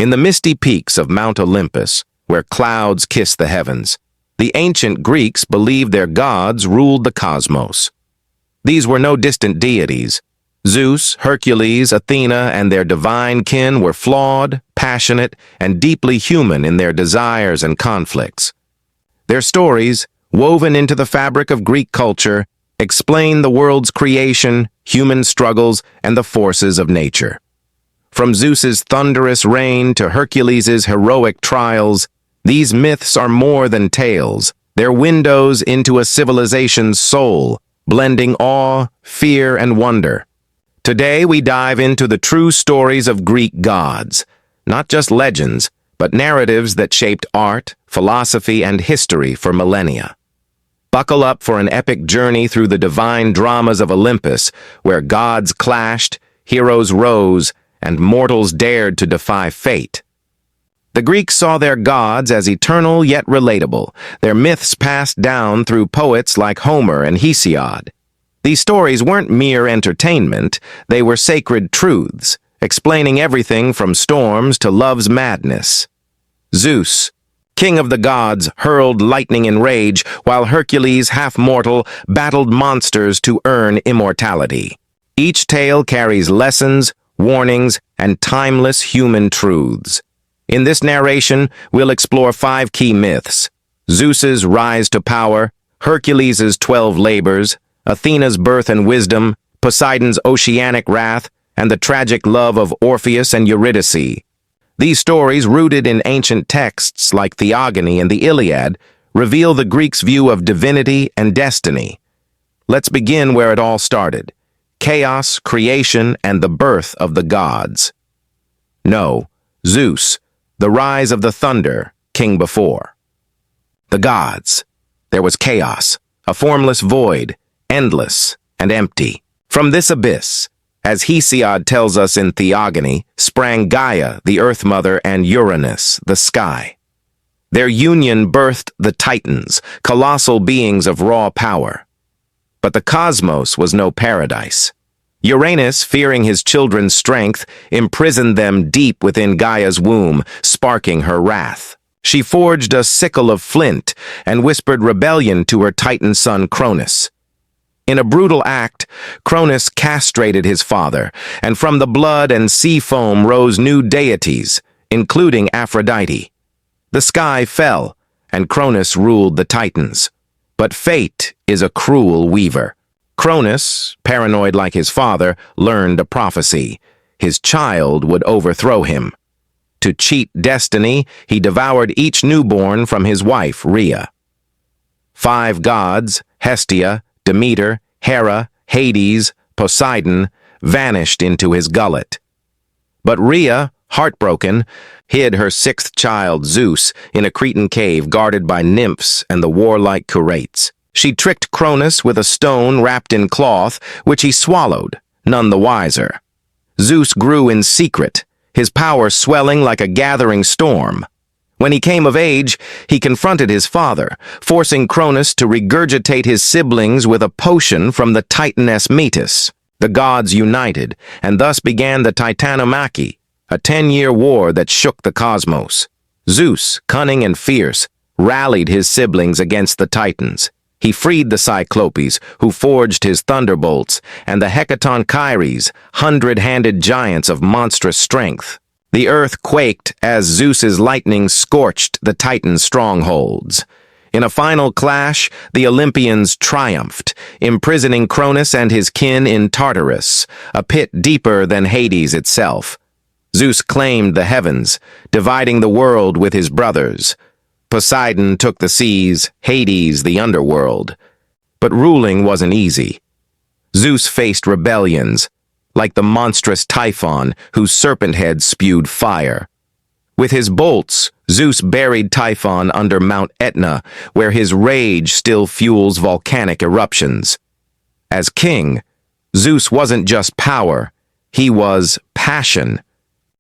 In the misty peaks of Mount Olympus, where clouds kiss the heavens, the ancient Greeks believed their gods ruled the cosmos. These were no distant deities. Zeus, Hercules, Athena, and their divine kin were flawed, passionate, and deeply human in their desires and conflicts. Their stories, woven into the fabric of Greek culture, explain the world's creation, human struggles, and the forces of nature. From Zeus's thunderous reign to Hercules' heroic trials, these myths are more than tales. They're windows into a civilization's soul, blending awe, fear, and wonder. Today we dive into the true stories of Greek gods, not just legends, but narratives that shaped art, philosophy, and history for millennia. Buckle up for an epic journey through the divine dramas of Olympus, where gods clashed, heroes rose, and mortals dared to defy fate. The Greeks saw their gods as eternal yet relatable, their myths passed down through poets like Homer and Hesiod. These stories weren't mere entertainment, they were sacred truths, explaining everything from storms to love's madness. Zeus, king of the gods, hurled lightning in rage, while Hercules, half-mortal, battled monsters to earn immortality. Each tale carries lessons, warnings, and timeless human truths. In this narration, we'll explore 5 key myths: Zeus's rise to power, Hercules' 12 labors, Athena's birth and wisdom, Poseidon's oceanic wrath, and the tragic love of Orpheus and Eurydice. These stories, rooted in ancient texts like Theogony and the Iliad, reveal the Greeks' view of divinity and destiny. Let's begin where it all started: chaos, creation, and the birth of the gods. No, Zeus, the rise of the thunder, king before. The gods. There was chaos, a formless void, endless and empty. From this abyss, as Hesiod tells us in Theogony, sprang Gaia, the Earth Mother, and Uranus, the sky. Their union birthed the Titans, colossal beings of raw power. But the cosmos was no paradise. Uranus, fearing his children's strength, imprisoned them deep within Gaia's womb, sparking her wrath. She forged a sickle of flint and whispered rebellion to her Titan son Cronus. In a brutal act, Cronus castrated his father, and from the blood and sea foam rose new deities, including Aphrodite. The sky fell, and Cronus ruled the Titans. But fate is a cruel weaver. Cronus, paranoid like his father, learned a prophecy. His child would overthrow him. To cheat destiny, he devoured each newborn from his wife, Rhea. 5 gods, Hestia, Demeter, Hera, Hades, Poseidon, vanished into his gullet. But Rhea, heartbroken, hid her 6th child, Zeus, in a Cretan cave guarded by nymphs and the warlike Curetes. She tricked Cronus with a stone wrapped in cloth, which he swallowed, none the wiser. Zeus grew in secret, his power swelling like a gathering storm. When he came of age, he confronted his father, forcing Cronus to regurgitate his siblings with a potion from the Titaness Metis. The gods united, and thus began the Titanomachy, a 10-year war that shook the cosmos. Zeus, cunning and fierce, rallied his siblings against the Titans. He freed the Cyclopes, who forged his thunderbolts, and the Hecaton Kyries, 100-handed giants of monstrous strength. The earth quaked as Zeus's lightning scorched the Titan strongholds. In a final clash, the Olympians triumphed, imprisoning Cronus and his kin in Tartarus, a pit deeper than Hades itself. Zeus claimed the heavens, dividing the world with his brothers. Poseidon took the seas, Hades the underworld. But ruling wasn't easy. Zeus faced rebellions, like the monstrous Typhon, whose serpent head spewed fire. With his bolts, Zeus buried Typhon under Mount Etna, where his rage still fuels volcanic eruptions. As king, Zeus wasn't just power, he was passion.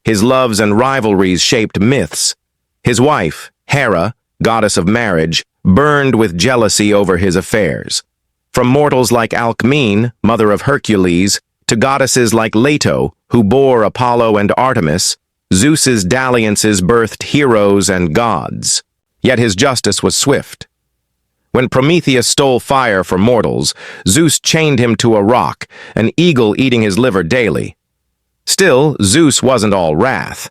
His loves and rivalries shaped myths. His wife, Hera, goddess of marriage, burned with jealousy over his affairs. From mortals like Alcmene, mother of Hercules, to goddesses like Leto, who bore Apollo and Artemis, Zeus's dalliances birthed heroes and gods, yet his justice was swift. When Prometheus stole fire for mortals, Zeus chained him to a rock, an eagle eating his liver daily. Still, Zeus wasn't all wrath.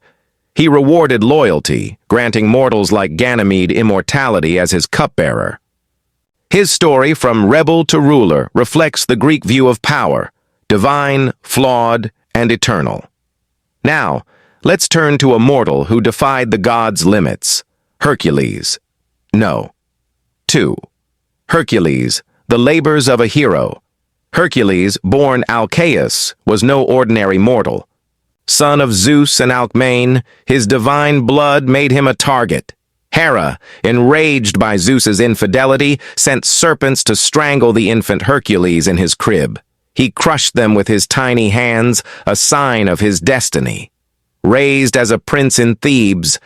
He rewarded loyalty, granting mortals like Ganymede immortality as his cupbearer. His story, from rebel to ruler, reflects the Greek view of power, divine, flawed, and eternal. Now, let's turn to a mortal who defied the gods' limits, Hercules. No. 2. Hercules, the labors of a hero. Hercules, born Alcaeus, was no ordinary mortal. Son of Zeus and Alcmene, his divine blood made him a target. Hera, enraged by Zeus's infidelity, sent serpents to strangle the infant Hercules in his crib. He crushed them with his tiny hands, a sign of his destiny. Raised as a prince in Thebes,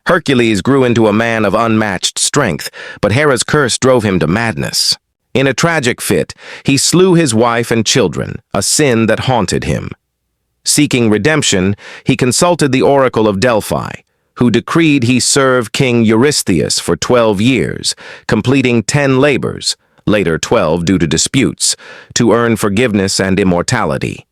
Hercules grew into a man of unmatched strength, but Hera's curse drove him to madness. In a tragic fit, he slew his wife and children, a sin that haunted him. Seeking redemption, he consulted the oracle of Delphi, who decreed he serve King Eurystheus for 12 years, completing 10 labors, later 12 due to disputes, to earn forgiveness and immortality.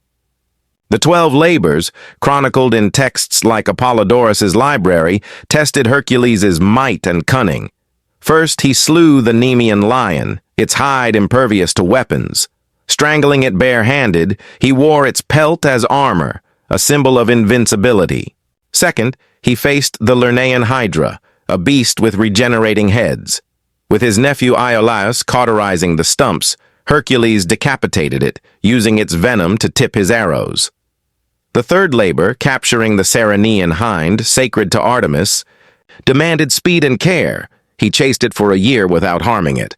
The 12 labors, chronicled in texts like Apollodorus's library, tested Hercules' might and cunning. First, he slew the Nemean lion, its hide impervious to weapons. Strangling it bare-handed, he wore its pelt as armor, a symbol of invincibility. Second, he faced the Lernaean Hydra, a beast with regenerating heads. With his nephew Iolaus cauterizing the stumps, Hercules decapitated it, using its venom to tip his arrows. The third labor, capturing the Ceryneian hind, sacred to Artemis, demanded speed and care. He chased it for a year without harming it.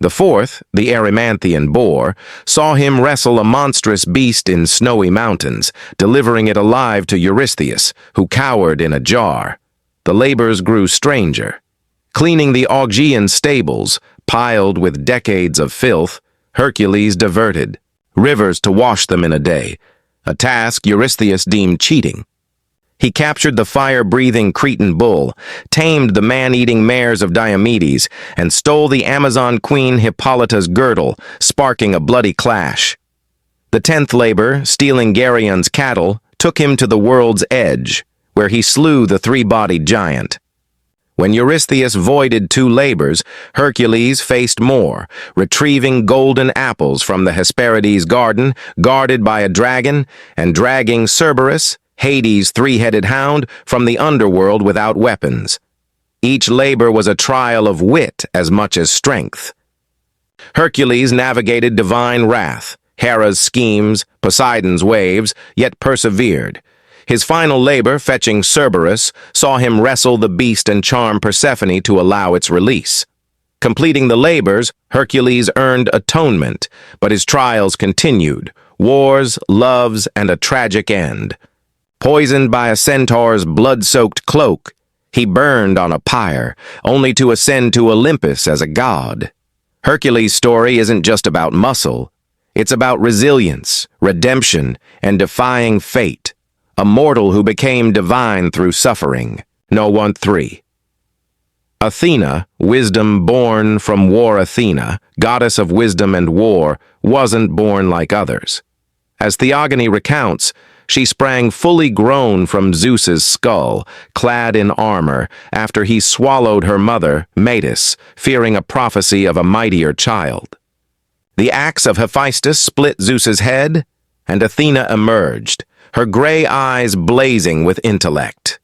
The fourth, the Erymanthian boar, saw him wrestle a monstrous beast in snowy mountains, delivering it alive to Eurystheus, who cowered in a jar. The labors grew stranger. Cleaning the Augean stables, piled with decades of filth, Hercules diverted rivers to wash them in a day, a task Eurystheus deemed cheating. He captured the fire-breathing Cretan bull, tamed the man-eating mares of Diomedes, and stole the Amazon queen Hippolyta's girdle, sparking a bloody clash. The 10th labor, stealing Geryon's cattle, took him to the world's edge, where he slew the three-bodied giant. When Eurystheus voided 2 labors, Hercules faced more, retrieving golden apples from the Hesperides garden, guarded by a dragon, and dragging Cerberus, Hades' 3-headed hound, from the underworld without weapons. Each labor was a trial of wit as much as strength. Hercules navigated divine wrath, Hera's schemes, Poseidon's waves, yet persevered. His final labor, fetching Cerberus, saw him wrestle the beast and charm Persephone to allow its release. Completing the labors, Hercules earned atonement, but his trials continued, wars, loves, and a tragic end. Poisoned by a centaur's blood-soaked cloak, he burned on a pyre, only to ascend to Olympus as a god. Hercules' story isn't just about muscle. It's about resilience, redemption, and defying fate. A mortal who became divine through suffering. No 1-3. Athena, wisdom born from war Athena, goddess of wisdom and war, wasn't born like others. As Theogony recounts, she sprang fully grown from Zeus's skull, clad in armor, after he swallowed her mother, Metis, fearing a prophecy of a mightier child. The axe of Hephaestus split Zeus's head, and Athena emerged, her gray eyes blazing with intellect.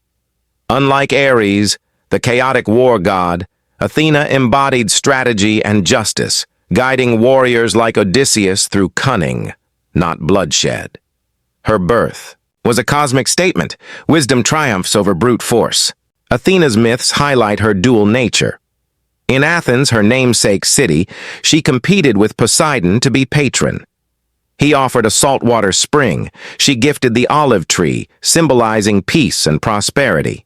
Unlike Ares, the chaotic war god, Athena embodied strategy and justice, guiding warriors like Odysseus through cunning, not bloodshed. Her birth was a cosmic statement. Wisdom triumphs over brute force. Athena's myths highlight her dual nature. In Athens, her namesake city, she competed with Poseidon to be patron. He offered a saltwater spring. She gifted the olive tree, symbolizing peace and prosperity.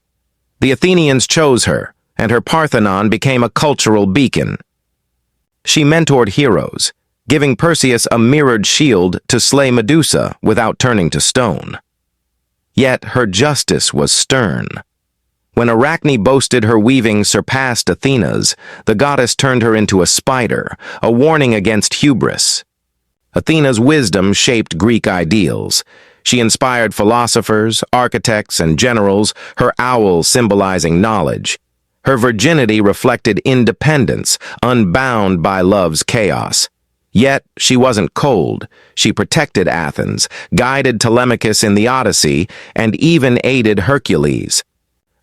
The Athenians chose her, and her Parthenon became a cultural beacon. She mentored heroes, giving Perseus a mirrored shield to slay Medusa without turning to stone. Yet her justice was stern. When Arachne boasted her weaving surpassed Athena's, the goddess turned her into a spider, a warning against hubris. Athena's wisdom shaped Greek ideals. She inspired philosophers, architects, and generals, her owl symbolizing knowledge. Her virginity reflected independence, unbound by love's chaos. Yet she wasn't cold. She protected Athens, guided Telemachus in the Odyssey, and even aided Hercules.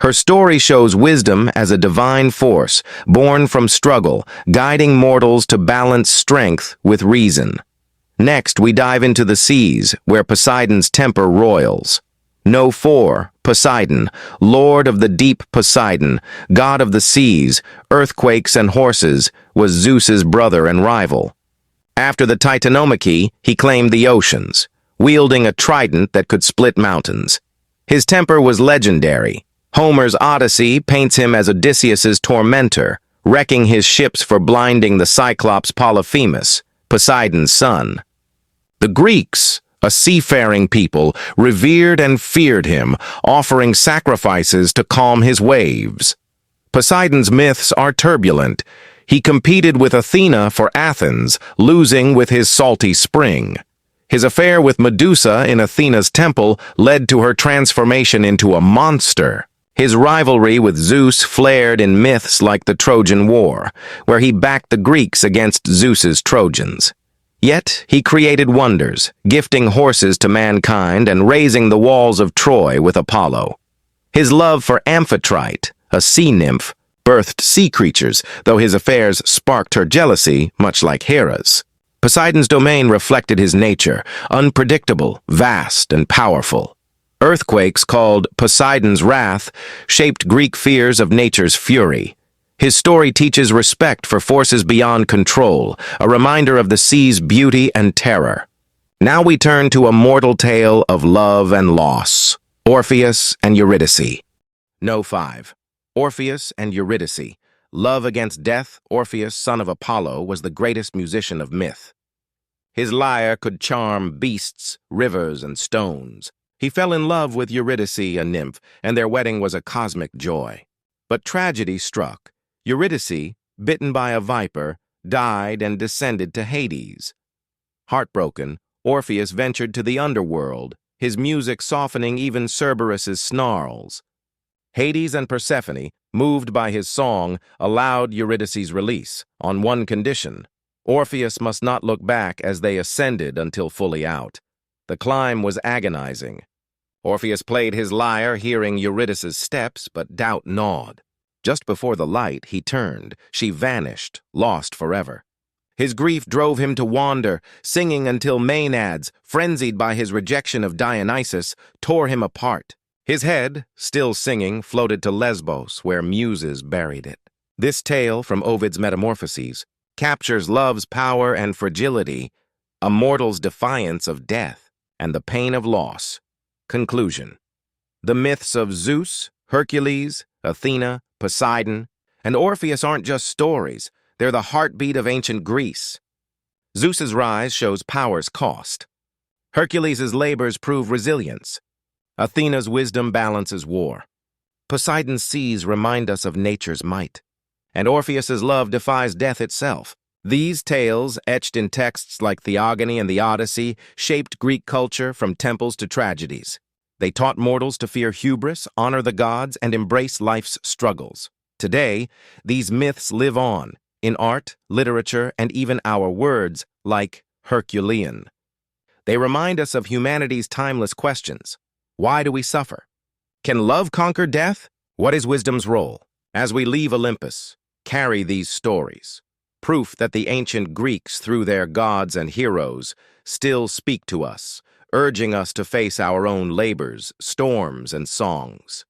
Her story shows wisdom as a divine force, born from struggle, guiding mortals to balance strength with reason. Next, we dive into the seas, where Poseidon's temper roils. No 4, Poseidon, lord of the deep Poseidon, god of the seas, earthquakes and horses, was Zeus's brother and rival. After the Titanomachy, he claimed the oceans, wielding a trident that could split mountains. His temper was legendary. Homer's Odyssey paints him as Odysseus's tormentor, wrecking his ships for blinding the Cyclops Polyphemus, Poseidon's son. The Greeks, a seafaring people, revered and feared him, offering sacrifices to calm his waves. Poseidon's myths are turbulent. He competed with Athena for Athens, losing with his salty spring. His affair with Medusa in Athena's temple led to her transformation into a monster. His rivalry with Zeus flared in myths like the Trojan War, where he backed the Greeks against Zeus's Trojans. Yet he created wonders, gifting horses to mankind and raising the walls of Troy with Apollo. His love for Amphitrite, a sea nymph, birthed sea creatures, though his affairs sparked her jealousy, much like Hera's. Poseidon's domain reflected his nature, unpredictable, vast, and powerful. Earthquakes, called Poseidon's wrath, shaped Greek fears of nature's fury. His story teaches respect for forces beyond control, a reminder of the sea's beauty and terror. Now we turn to a mortal tale of love and loss, Orpheus and Eurydice. No. 5. Orpheus and Eurydice. Love against death, Orpheus, son of Apollo, was the greatest musician of myth. His lyre could charm beasts, rivers, and stones. He fell in love with Eurydice, a nymph, and their wedding was a cosmic joy. But tragedy struck. Eurydice, bitten by a viper, died and descended to Hades. Heartbroken, Orpheus ventured to the underworld, his music softening even Cerberus's snarls. Hades and Persephone, moved by his song, allowed Eurydice's release, on one condition. Orpheus must not look back as they ascended until fully out. The climb was agonizing. Orpheus played his lyre, hearing Eurydice's steps, but doubt gnawed. Just before the light, he turned. She vanished, lost forever. His grief drove him to wander, singing until Maenads, frenzied by his rejection of Dionysus, tore him apart. His head, still singing, floated to Lesbos, where muses buried it. This tale, from Ovid's Metamorphoses, captures love's power and fragility, a mortal's defiance of death, and the pain of loss. Conclusion. The myths of Zeus, Hercules, Athena, Poseidon, and Orpheus aren't just stories. They're the heartbeat of ancient Greece. Zeus's rise shows power's cost. Hercules' labors prove resilience. Athena's wisdom balances war. Poseidon's seas remind us of nature's might. And Orpheus's love defies death itself. These tales, etched in texts like Theogony and The Odyssey, shaped Greek culture from temples to tragedies. They taught mortals to fear hubris, honor the gods, and embrace life's struggles. Today, these myths live on, in art, literature, and even our words, like Herculean. They remind us of humanity's timeless questions. Why do we suffer? Can love conquer death? What is wisdom's role? As we leave Olympus, carry these stories. Proof that the ancient Greeks, through their gods and heroes, still speak to us, urging us to face our own labors, storms, and songs.